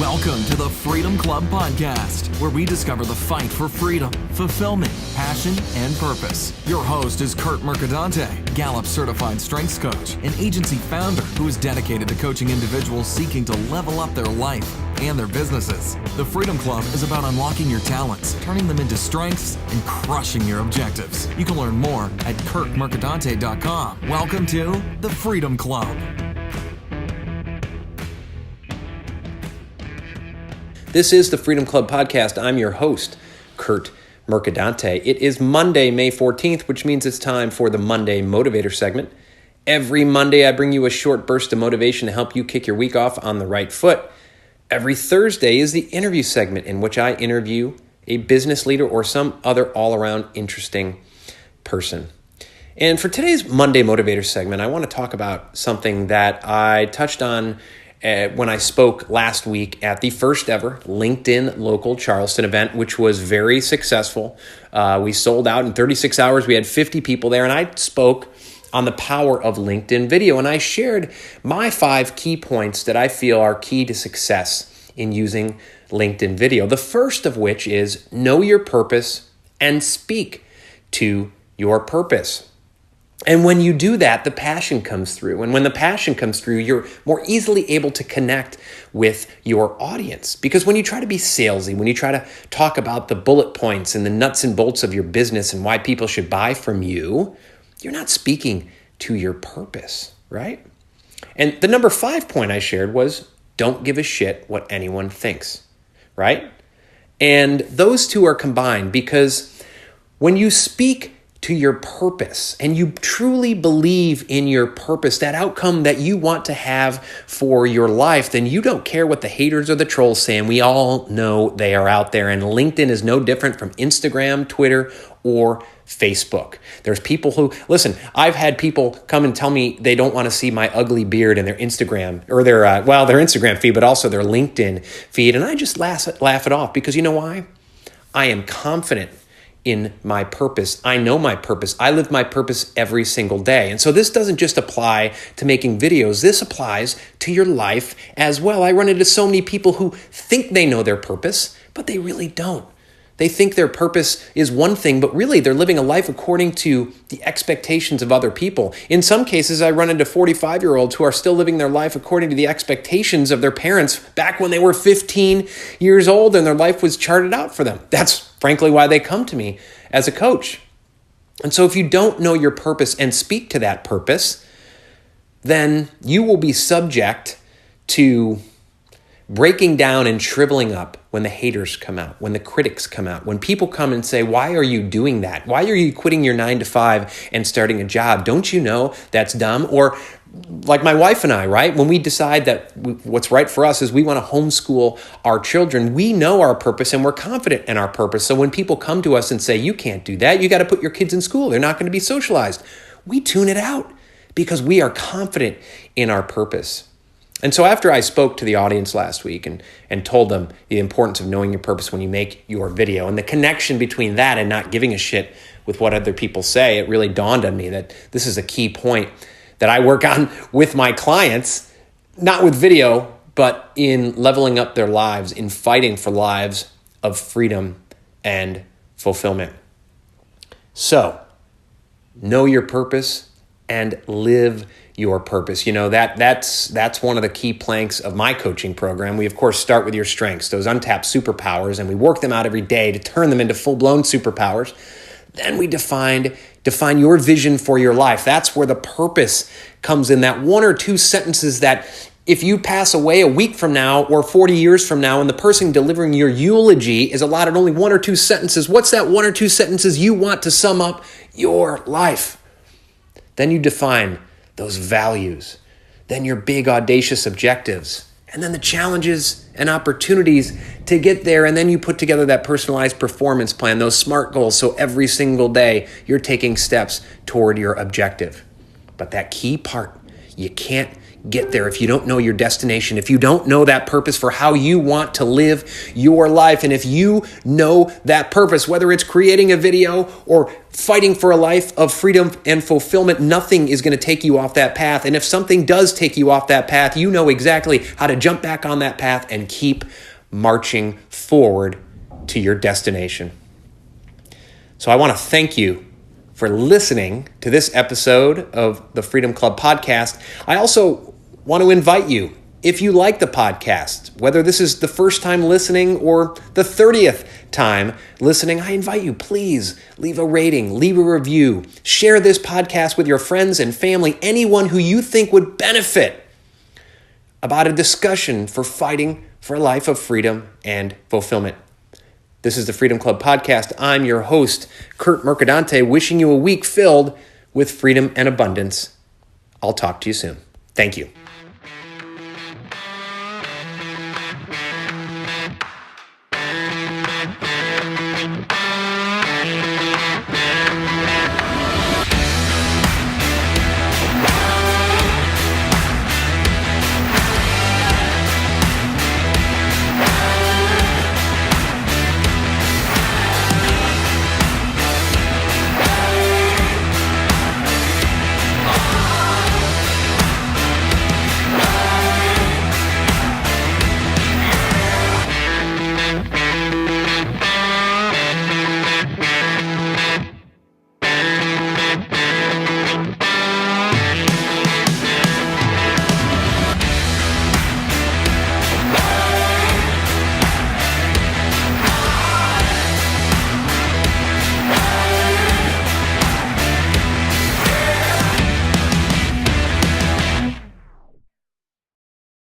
Welcome to the Freedom Club Podcast, where we discover the fight for freedom, fulfillment, passion, and purpose. Your host is Kurt Mercadante, Gallup Certified Strengths Coach, an agency founder who is dedicated to coaching individuals seeking to level up their life and their businesses. The Freedom Club is about unlocking your talents, turning them into strengths, and crushing your objectives. You can learn more at kurtmercadante.com. Welcome to the Freedom Club. This is the Freedom Club Podcast. I'm your host, Kurt Mercadante. It is Monday, May 14th, which means it's time for the Monday Motivator segment. Every Monday, I bring you a short burst of motivation to help you kick your week off on the right foot. Every Thursday is the interview segment in which I interview a business leader or some other all-around interesting person. And for today's Monday Motivator segment, I want to talk about something that I touched on when I spoke last week at the first ever LinkedIn Local Charleston event, which was very successful. We sold out in 36 hours. We had 50 people there, and I spoke on the power of LinkedIn video. And I shared my 5 key points that I feel are key to success in using LinkedIn video. The first of which is know your purpose and speak to your purpose. And when you do that, the passion comes through. And when the passion comes through, you're more easily able to connect with your audience. Because when you try to be salesy, when you try to talk about the bullet points and the nuts and bolts of your business and why people should buy from you, you're not speaking to your purpose, right? And the number 5 point I shared was don't give a shit what anyone thinks, right? And those two are combined because when you speak to your purpose and you truly believe in your purpose, that outcome that you want to have for your life, then you don't care what the haters or the trolls say. And we all know they are out there. And LinkedIn is no different from Instagram, Twitter, or Facebook. There's people who, listen, I've had people come and tell me they don't want to see my ugly beard in their Instagram or their Instagram feed, but also their LinkedIn feed. And I just laugh it off because you know why? I am confident in my purpose. I know my purpose. I live my purpose every single day. And so this doesn't just apply to making videos. This applies to your life as well. I run into so many people who think they know their purpose, but they really don't. They think their purpose is one thing, but really they're living a life according to the expectations of other people. In some cases, I run into 45-year-olds who are still living their life according to the expectations of their parents back when they were 15 years old and their life was charted out for them. That's frankly why they come to me as a coach. And so if you don't know your purpose and speak to that purpose, then you will be subject to breaking down and shriveling up when the haters come out, when the critics come out, when people come and say, why are you doing that? Why are you quitting your 9-to-5 and starting a job? Don't you know that's dumb? Or like my wife and I, right? When we decide that what's right for us is we want to homeschool our children, we know our purpose and we're confident in our purpose. So when people come to us and say, you can't do that, you got to put your kids in school, they're not going to be socialized, we tune it out because we are confident in our purpose. And so after I spoke to the audience last week and told them the importance of knowing your purpose when you make your video and the connection between that and not giving a shit with what other people say, it really dawned on me that this is a key point that I work on with my clients, not with video, but in leveling up their lives, in fighting for lives of freedom and fulfillment. So, know your purpose and live your purpose. You know, that's one of the key planks of my coaching program. We, of course, start with your strengths, those untapped superpowers, and we work them out every day to turn them into full-blown superpowers. Then we define your vision for your life. That's where the purpose comes in, that 1 or 2 sentences that if you pass away a week from now or 40 years from now and the person delivering your eulogy is allotted only 1 or 2 sentences, what's that 1 or 2 sentences you want to sum up your life? Then you define those values, then your big audacious objectives, and then the challenges and opportunities to get there. And then you put together that personalized performance plan, those SMART goals. So every single day you're taking steps toward your objective. But that key part, you can't get there, if you don't know your destination, if you don't know that purpose for how you want to live your life, and if you know that purpose, whether it's creating a video or fighting for a life of freedom and fulfillment, nothing is going to take you off that path. And if something does take you off that path, you know exactly how to jump back on that path and keep marching forward to your destination. So I want to thank you for listening to this episode of the Freedom Club podcast. I also want to invite you, if you like the podcast, whether this is the first time listening or the 30th time listening, I invite you, please leave a rating, leave a review, share this podcast with your friends and family, anyone who you think would benefit about a discussion for fighting for a life of freedom and fulfillment. This is the Freedom Club podcast. I'm your host, Kurt Mercadante, wishing you a week filled with freedom and abundance. I'll talk to you soon. Thank you.